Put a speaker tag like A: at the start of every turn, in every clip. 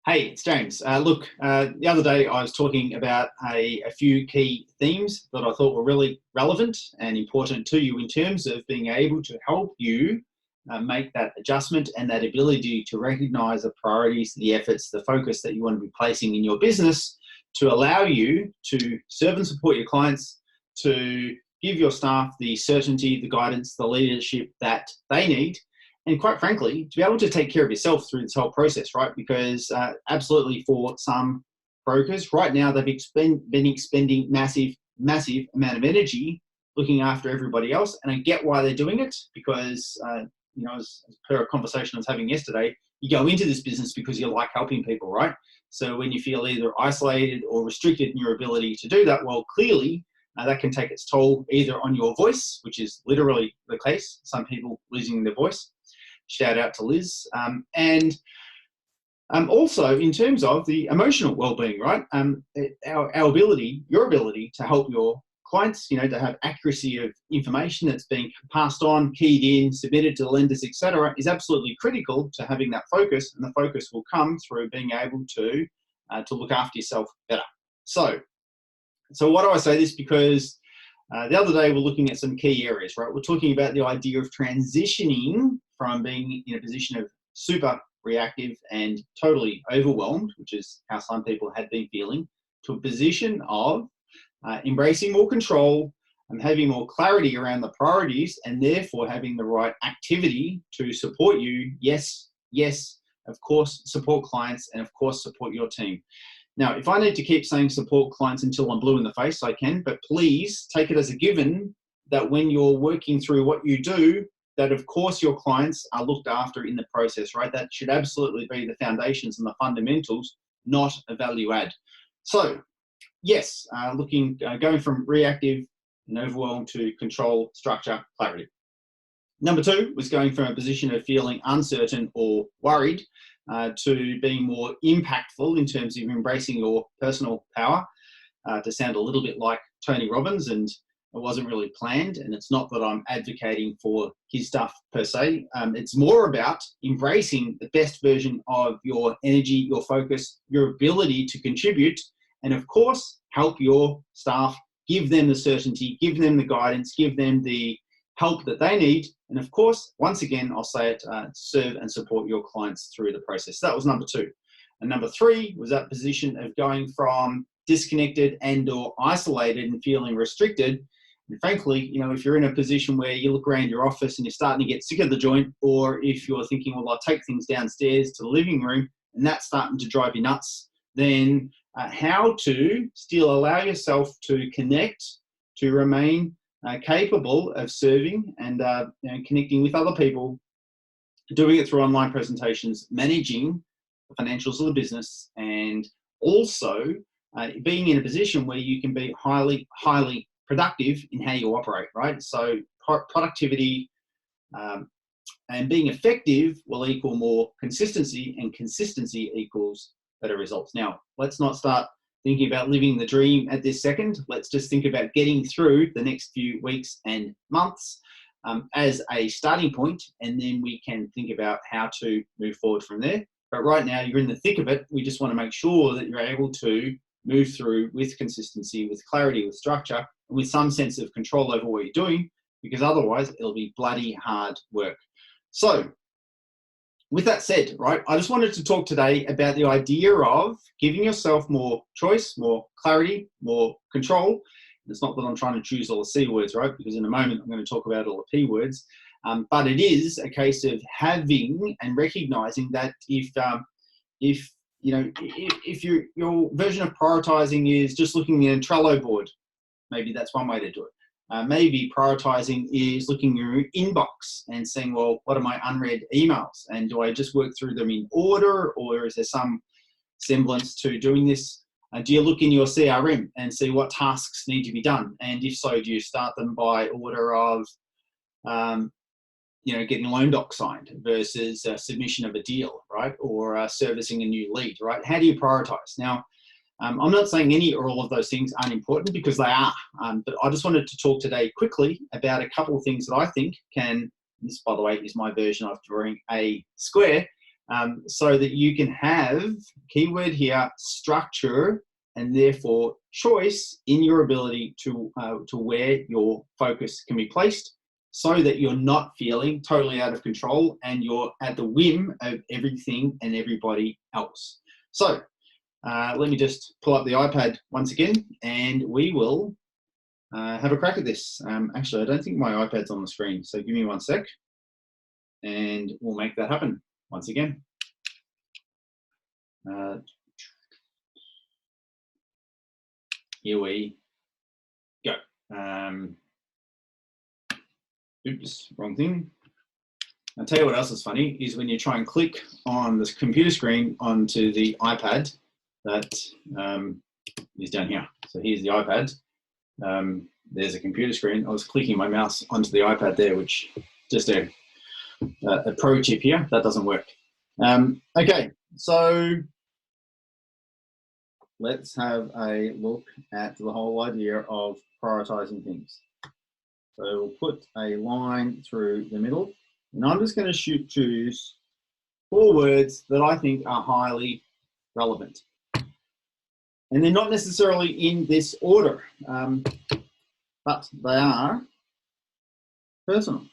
A: Hey, it's James. The other day I was talking about a few key themes that I thought were really relevant and important to you in terms of being able to help you make that adjustment and that ability to recognize the priorities, the efforts, the focus that you want to be placing in your business to allow you to serve and support your clients, to give your staff the certainty, the guidance, the leadership that they need, and quite frankly, to be able to take care of yourself through this whole process, right? Because absolutely for some brokers, right now they've been expending massive amount of energy looking after everybody else. And I get why they're doing it because, as per a conversation I was having yesterday, you go into this business because you like helping people, right? So when you feel either isolated or restricted in your ability to do that, well, clearly that can take its toll either on your voice, which is literally the case, some people losing their voice. Shout out to Liz. And also in terms of the emotional well-being, right? Our ability, your ability to help your clients, to have accuracy of information that's being passed on, keyed in, submitted to the lenders, etc., is absolutely critical to having that focus. And the focus will come through being able to look after yourself better. So why do I say this? Because the other day we're looking at some key areas, right? We're talking about the idea of transitioning from being in a position of super reactive and totally overwhelmed, which is how some people had been feeling, to a position of embracing more control and having more clarity around the priorities and therefore having the right activity to support you. Yes, of course, support clients and of course support your team. Now, if I need to keep saying support clients until I'm blue in the face, I can, but please take it as a given that when you're working through what you do, that of course your clients are looked after in the process, right? That should absolutely be the foundations and the fundamentals, not a value add. So, yes, going from reactive and overwhelmed to control, structure, clarity. Number two was going from a position of feeling uncertain or worried to being more impactful in terms of embracing your personal power, to sound a little bit like Tony Robbins, and it wasn't really planned, and it's not that I'm advocating for his stuff per se. It's more about embracing the best version of your energy, your focus, your ability to contribute, and of course, help your staff, give them the certainty, give them the guidance, give them the help that they need. And of course, once again, I'll say it, serve and support your clients through the process. That was number two. And number three was that position of going from disconnected and or isolated and feeling restricted. And frankly, if you're in a position where you look around your office and you're starting to get sick of the joint, or if you're thinking, well, I'll take things downstairs to the living room and that's starting to drive you nuts, then how to still allow yourself to connect, to remain capable of serving and connecting with other people, doing it through online presentations, managing the financials of the business, and also being in a position where you can be highly productive in how you operate, right? So productivity and being effective will equal more consistency, and consistency equals better results. Now, let's not start thinking about living the dream at this second. Let's just think about getting through the next few weeks and months as a starting point, and then we can think about how to move forward from there. But right now, you're in the thick of it. We just want to make sure that you're able to move through with consistency, with clarity, with structure, and with some sense of control over what you're doing, because otherwise it'll be bloody hard work. So, with that said, right, I just wanted to talk today about the idea of giving yourself more choice, more clarity, more control. It's not that I'm trying to choose all the C words, right? Because in a moment I'm going to talk about all the P words. But it is a case of having and recognizing that if your version of prioritizing is just looking at a Trello board, maybe that's one way to do it. Maybe prioritizing is looking at your inbox and saying, well, what are my unread emails? And do I just work through them in order, or is there some semblance to doing this? Do you look in your CRM and see what tasks need to be done? And if so, do you start them by order of, getting loan doc signed versus submission of a deal, right? Or servicing a new lead, right? How do you prioritize? Now, I'm not saying any or all of those things aren't important, because they are, but I just wanted to talk today quickly about a couple of things that I think can, this by the way is my version of drawing a square, so that you can have, keyword here, structure, and therefore choice in your ability to where your focus can be placed, so that you're not feeling totally out of control and you're at the whim of everything and everybody else. So let me just pull up the iPad once again, and we will have a crack at this. Actually, I don't think my iPad's on the screen, so give me one sec, and we'll make that happen once again. Here we go. Oops, wrong thing. I'll tell you what else is funny, is when you try and click on this computer screen onto the iPad, that is down here. So here's the iPad. There's a computer screen. I was clicking my mouse onto the iPad there, which just a pro tip here, that doesn't work. Okay, so let's have a look at the whole idea of prioritizing things. So we'll put a line through the middle, and I'm just going to choose 4 words that I think are highly relevant. And they're not necessarily in this order, but they are personal.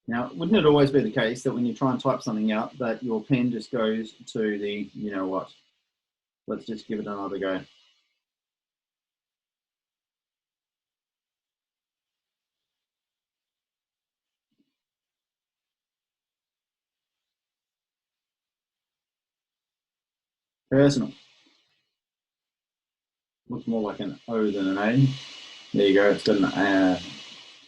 A: Now, wouldn't it always be the case that when you try and type something out, that your pen just goes to the, you know what, let's just give it another go. Personal. Looks more like an O than an A. There you go, it's got a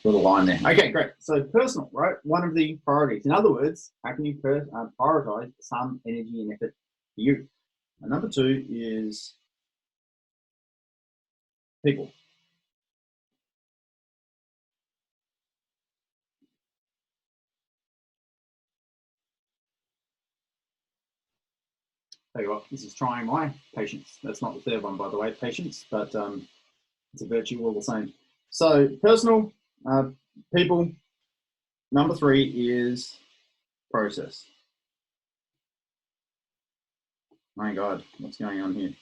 A: little line there. Okay, great. So personal, right? One of the priorities. In other words, how can you prioritize some energy and effort for you? And number 2 is people. Tell you what, this is trying my patience. That's not the third one, by the way, patience, but it's a virtue all the same. So personal, people. Number 3 is process. My God, what's going on here?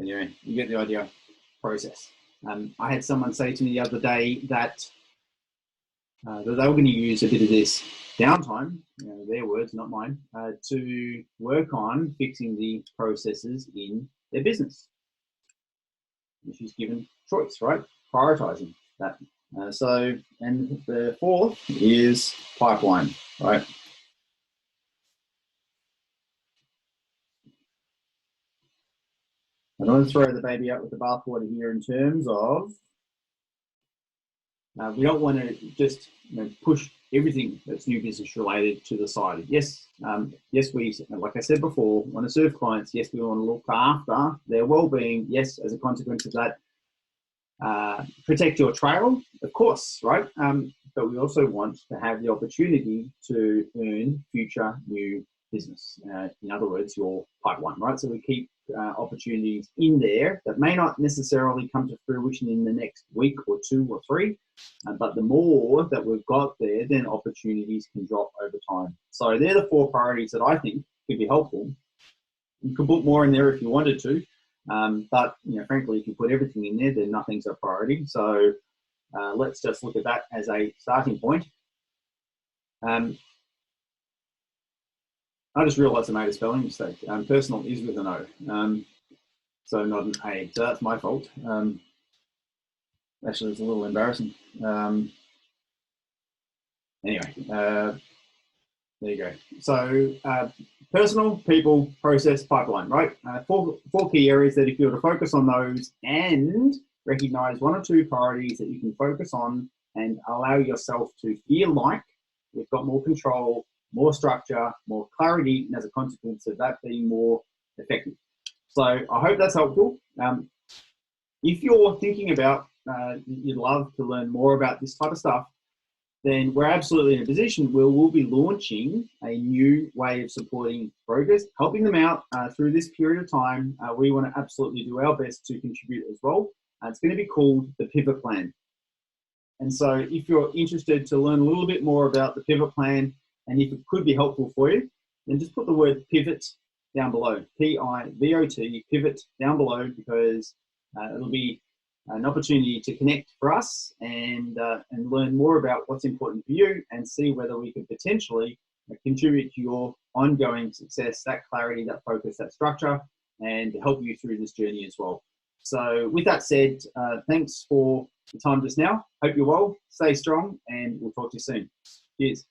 A: Anyway, you get the idea. Process. I had someone say to me the other day that they were going to use a bit of this downtime, you know, their words, not mine, to work on fixing the processes in their business. And she's given choice, right? Prioritizing that. And the 4th is pipeline, right? I don't want to throw the baby out with the bathwater here in terms of we don't want to just push everything that's new business related to the side. Yes, yes, we, like I said before, want to serve clients. Yes, we want to look after their well-being. Yes, as a consequence of that, protect your trail, of course, right? But we also want to have the opportunity to earn future new business. In other words, your pipeline, right? So we keep opportunities in there that may not necessarily come to fruition in the next week or 2 or 3, but the more that we've got there, then opportunities can drop over time. So they're the 4 priorities that I think could be helpful. You could put more in there if you wanted to, but frankly, if you put everything in there, then nothing's a priority. So let's just look at that as a starting point. I just realised I made a spelling mistake. Personal is with an O, so not an A. So that's my fault. Actually, it's a little embarrassing. Anyway, there you go. So personal, people, process, pipeline, right? 4 key areas that if you were to focus on those and recognise 1 or 2 priorities that you can focus on and allow yourself to feel like you've got more control, more structure, more clarity, and as a consequence of that being more effective. So I hope that's helpful. If you're thinking about, you'd love to learn more about this type of stuff, then we're absolutely in a position where we'll be launching a new way of supporting brokers, helping them out through this period of time. We want to absolutely do our best to contribute as well. It's going to be called the Pivot Plan. And so if you're interested to learn a little bit more about the Pivot Plan, and if it could be helpful for you, then just put the word pivot down below, P-I-V-O-T, pivot down below, because it'll be an opportunity to connect for us and learn more about what's important for you and see whether we could potentially contribute to your ongoing success, that clarity, that focus, that structure, and help you through this journey as well. So with that said, thanks for the time just now. Hope you're well, stay strong, and we'll talk to you soon. Cheers.